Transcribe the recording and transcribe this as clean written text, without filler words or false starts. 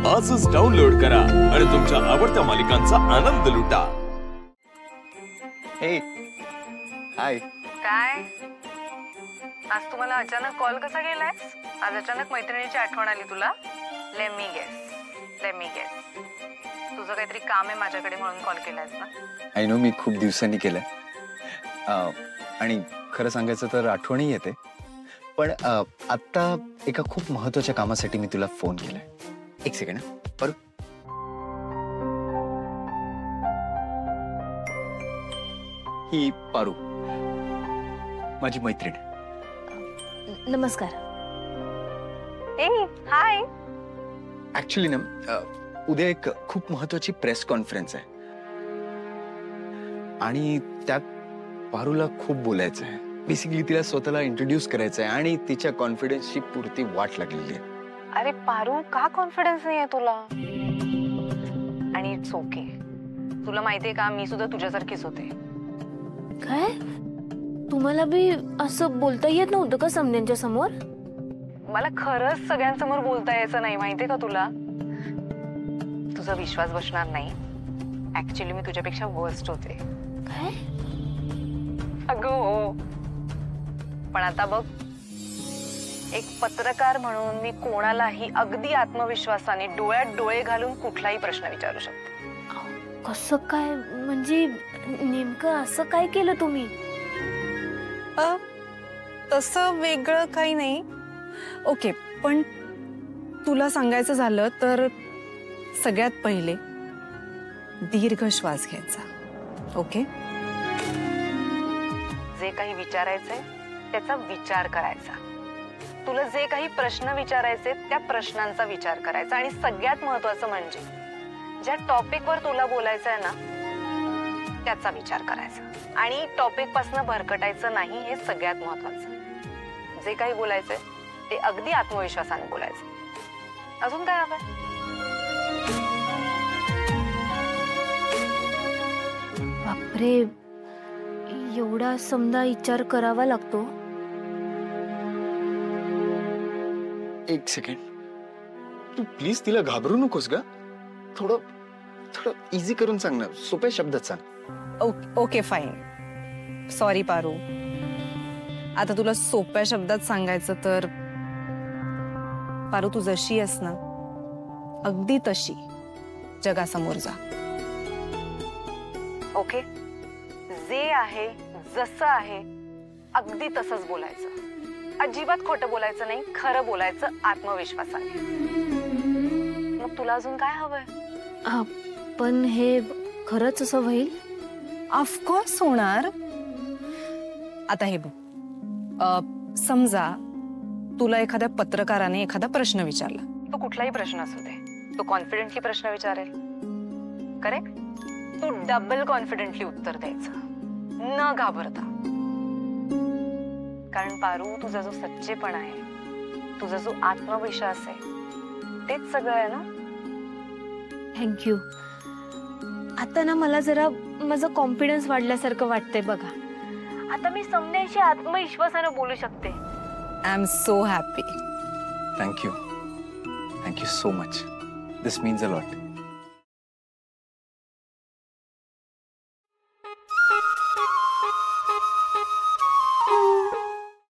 आजच डाउनलोड करा आणि तुमच्या आवडत्या मालिकांचा आनंद लुटा। हे हाय काय आज तुम्हाला अचानक कॉल कसा केलायस? आज अचानक मैत्रिणीची आठवण आली तुला? लेट मी गेस तुझं काहीतरी काम आहे माझ्याकडे म्हणून कॉल केलायस ना? आय नो, मी खूप दिवसांनी केलंय आणि खरं सांगायचं तर आठवणही येते, पण आता एका खूप महत्त्वाच्या कामासाठी मी तुला फोन केलाय। एक सेकंड पर ही पारू माझी मैत्रीण। नमस्कार। ए हाय। ऍक्च्युली ना उद्या एक खूप महत्त्वाची प्रेस कॉन्फरन्स आहे आणि त्यात पारूला खूप बोलायचं आहे। बेसिकली तिला स्वतःला इंट्रोड्यूस करायचं आहे आणि तिच्या कॉन्फिडन्सची पुरती वाट लागलेली आहे। अरे पारू, का कॉन्फिडन्स नाहीये तुला? आणि इट्स ओके। तुला माहितीये का, मी सुद्धा तुझ्यासारखीच होते। काय तुम्हाला भी असं बोलता येत नव्हतं का समन्यांच्या समोर? मला खरंच सगळ्यांसमोर बोलता यायचं नाही, माहितीये का तुला? तुझा विश्वास बसणार नाही, ऍक्च्युली मी तुझ्यापेक्षा वर्स्ट होते। काय? अगं हो, पण आता बघ, एक पत्रकार म्हणून मी कोणालाही अगदी आत्मविश्वासाने डोळ्यात डोळे घालून कुठलाही प्रश्न विचारू शकते। कसं काय? म्हणजे नेमकं असं काय केलं तुम्ही? तसं वेगळं काही नाही। ओके, पण तुला सांगायचं झालं तर सगळ्यात पहिले दीर्घ श्वास घ्यायचा। ओके? जे काही विचारायचंय त्याचा विचार करायचा। तुला जे काही प्रश्न विचारायचे त्या प्रश्नांचा विचार करायचा आणि सगळ्यात महत्त्वाचं म्हणजे ज्या टॉपिकवर तुला बोलायचं आहे ना त्याचा विचार करायचा आणि टॉपिक पासून भरकटायचं नाही, हे सगळ्यात महत्त्वाचं। जे काही बोलायचंय ते अगदी आत्मविश्वासाने बोलायचं। अजून काय हवंय? बापरे, एवढा समजा विचार करावा लागतो? एक सेकंड, तू प्लीज तिला घाबरू नकोस ग। थोडं इझी करून सांग ना, सोप्या शब्दात सांग। Okay fine, sorry Paru. आता तुला सोप्या शब्दात सांगायचं तर पारू, तू जशी आहेस ना अगदी तशी जगासमोर जा। ओके, जे आहे जसं आहे अगदी तसंच बोलायचं। अजिबात खोटं बोलायचं नाही, खरं बोलायचं आत्मविश्वासाने। मग तुला अजून काय हवंय? पण हे खरंच असं होईल? ऑफकोर्स होणार। आता हे बघ, समजा तुला एखाद्या पत्रकाराने एखादा प्रश्न विचारला, तो कुठलाही प्रश्न असू दे, तो कॉन्फिडेंटली प्रश्न विचारेल, करेक्ट? तू डबल कॉन्फिडेंटली उत्तर द्यायचं, न घाबरता। कारण पारू, तुझा जो सच्चेपणा आहे, तुझा जो आत्मविश्वास आहे, तेच सगळं आहे ना। थँक्यू। आता ना मला जरा माझा कॉन्फिडन्स वाढल्यासारखं वाटतंय बघा। आता मी समन्याशी आत्मविश्वासाने बोलू शकते। I am so happy. Thank you so much, this means a lot.